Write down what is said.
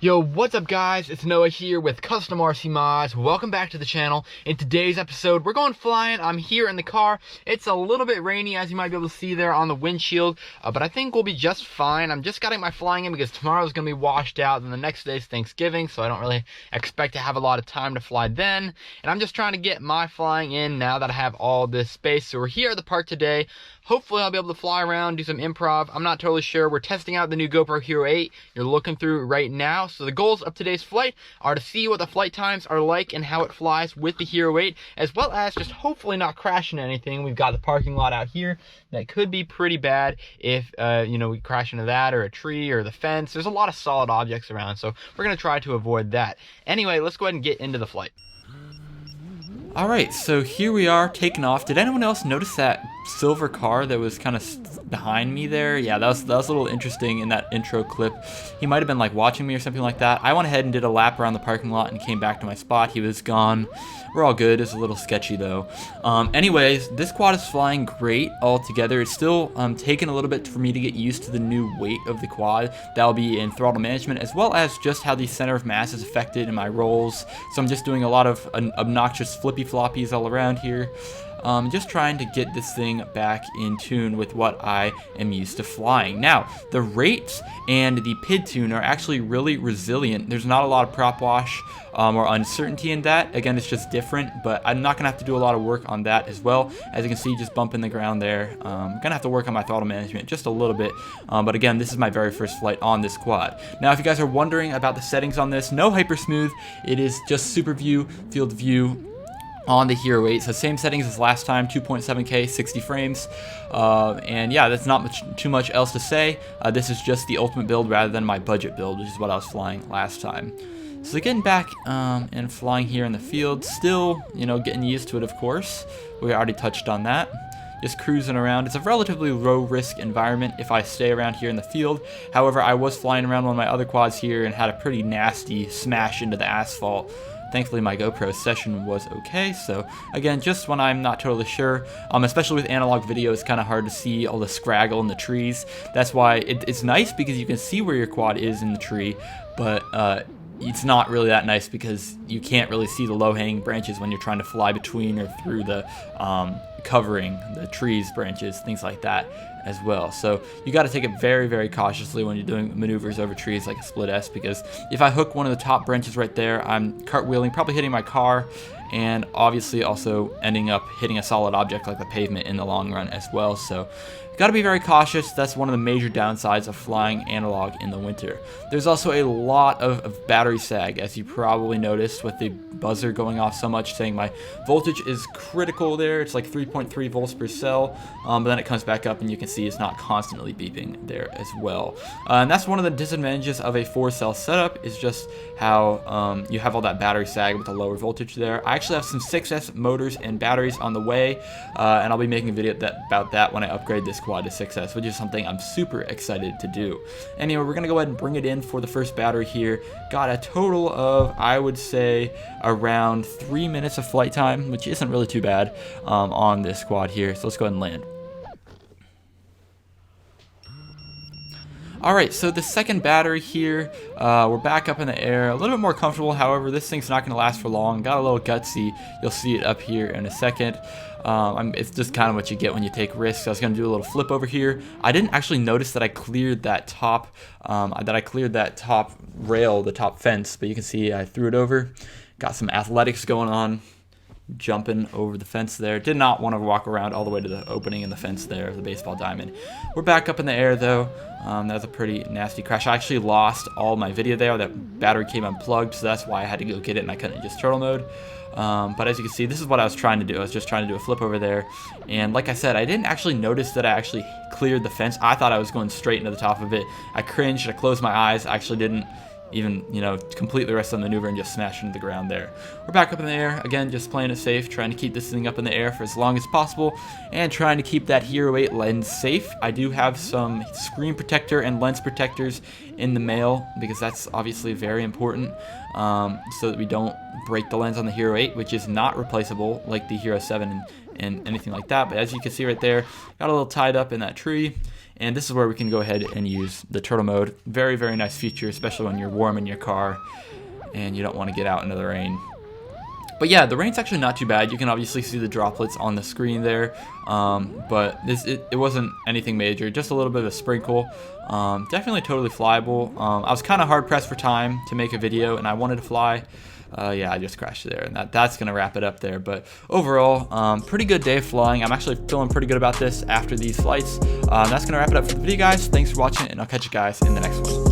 Yo, what's up guys? It's Noah here with CustomRCMods. Welcome back to the channel. In today's episode, we're going flying. I'm here in the car. It's a little bit rainy, as you might be able to see there on the windshield, but I think we'll be just fine. I'm just getting my flying in because tomorrow's going to be washed out, and the next day's Thanksgiving, so I don't really expect to have a lot of time to fly then. And I'm just trying to get my flying in now that I have all this space. So we're here at the park today. Hopefully I'll be able to fly around, do some improv. I'm not totally sure. We're testing out the new GoPro Hero 8. You're looking through right now. So the goals of today's flight are to see what the flight times are like and how it flies with the Hero 8, as well as just hopefully not crashing anything. We've got the parking lot out here that could be pretty bad if we crash into that or a tree or the fence. There's a lot of solid objects around, so we're going to try to avoid that. Anyway, let's go ahead and get into the flight. Alright, so here we are taking off. Did anyone else notice that silver car that was kind of behind me there? Yeah, that was a little interesting in that intro clip. He might have been like watching me or something like that. I went ahead and did a lap around the parking lot and came back to my spot. He was gone. We're all good. It's a little sketchy though. Anyways, this quad is flying great altogether. It's still taking a little bit for me to get used to the new weight of the quad. That'll be in throttle management, as well as just how the center of mass is affected in my rolls. So I'm just doing a lot of obnoxious flippy floppies all around here. Just trying to get this thing back in tune with what I am used to flying. Now, the rates and the PID tune are actually really resilient. There's not a lot of prop wash or uncertainty in that. Again, it's just different, but I'm not gonna have to do a lot of work on that as well. As you can see, just bumping the ground there. I'm gonna have to work on my throttle management just a little bit, but again, this is my very first flight on this quad. Now, if you guys are wondering about the settings on this, no hyper smooth. It is just super view, field view on the Hero 8, so same settings as last time, 2.7K, 60 frames, and yeah, that's not too much else to say. This is just the ultimate build rather than my budget build, which is what I was flying last time. So getting back and flying here in the field, still, getting used to it, of course. We already touched on that. Just cruising around. It's a relatively low risk environment if I stay around here in the field. However, I was flying around one of my other quads here and had a pretty nasty smash into the asphalt. Thankfully, my GoPro session was okay, so again, just when I'm not totally sure, especially with analog video, it's kind of hard to see all the scraggle in the trees. That's why it's nice because you can see where your quad is in the tree, but it's not really that nice because you can't really see the low-hanging branches when you're trying to fly between or through the covering, the trees, branches, things like that as well. So you got to take it very, very cautiously when you're doing maneuvers over trees like a split S, because if I hook one of the top branches right there, I'm cartwheeling, probably hitting my car, and obviously also ending up hitting a solid object like the pavement in the long run as well. So you got to be very cautious. That's one of the major downsides of flying analog in the winter. There's also a lot of battery sag, as you probably noticed with the buzzer going off so much, saying my voltage is critical there. It's like 3.3 volts per cell, but then it comes back up and you can see it's not constantly beeping there as well. And that's one of the disadvantages of a 4-cell setup, is just how you have all that battery sag with a lower voltage there. I actually have some 6S motors and batteries on the way, and I'll be making a video about that when I upgrade this quad to 6S, which is something I'm super excited to do. Anyway, we're gonna go ahead and bring it in for the first battery here. Got a total of, I would say, around 3 minutes of flight time, which isn't really too bad on this quad here. So let's go ahead and land. Alright, so the second battery here, we're back up in the air, a little bit more comfortable. However, this thing's not going to last for long. Got a little gutsy. You'll see it up here in a second. It's just kind of what you get when you take risks. I was going to do a little flip over here. I didn't actually notice that I cleared that top, rail, the top fence, but you can see I threw it over. Got some athletics going on, jumping over the fence there. Did not want to walk around all the way to the opening in the fence there, the baseball diamond. We're back up in the air though. That was a pretty nasty crash. I actually lost all my video there. That battery came unplugged, so that's why I had to go get it and I couldn't just turtle mode. But as you can see, this is what I was trying to do. I was just trying to do a flip over there. And like I said, I didn't actually notice that I actually cleared the fence. I thought I was going straight into the top of it. I cringed, I closed my eyes. I actually didn't even, complete the rest of the maneuver and just smash into the ground there. We're back up in the air, again, just playing it safe, trying to keep this thing up in the air for as long as possible, and trying to keep that Hero 8 lens safe. I do have some screen protector and lens protectors in the mail, because that's obviously very important, so that we don't break the lens on the Hero 8, which is not replaceable like the Hero 7 and anything like that. But as you can see right there, got a little tied up in that tree. And this is where we can go ahead and use the turtle mode. Very, very nice feature, especially when you're warm in your car and you don't want to get out into the rain. But yeah, the rain's actually not too bad. You can obviously see the droplets on the screen there, but it wasn't anything major, just a little bit of a sprinkle. Definitely totally flyable. I was kind of hard pressed for time to make a video, and I wanted to fly. Yeah, I just crashed there, and that's gonna wrap it up there. But overall, pretty good day of flying. I'm actually feeling pretty good about this after these flights. That's gonna wrap it up for the video, guys. Thanks for watching, and I'll catch you guys in the next one.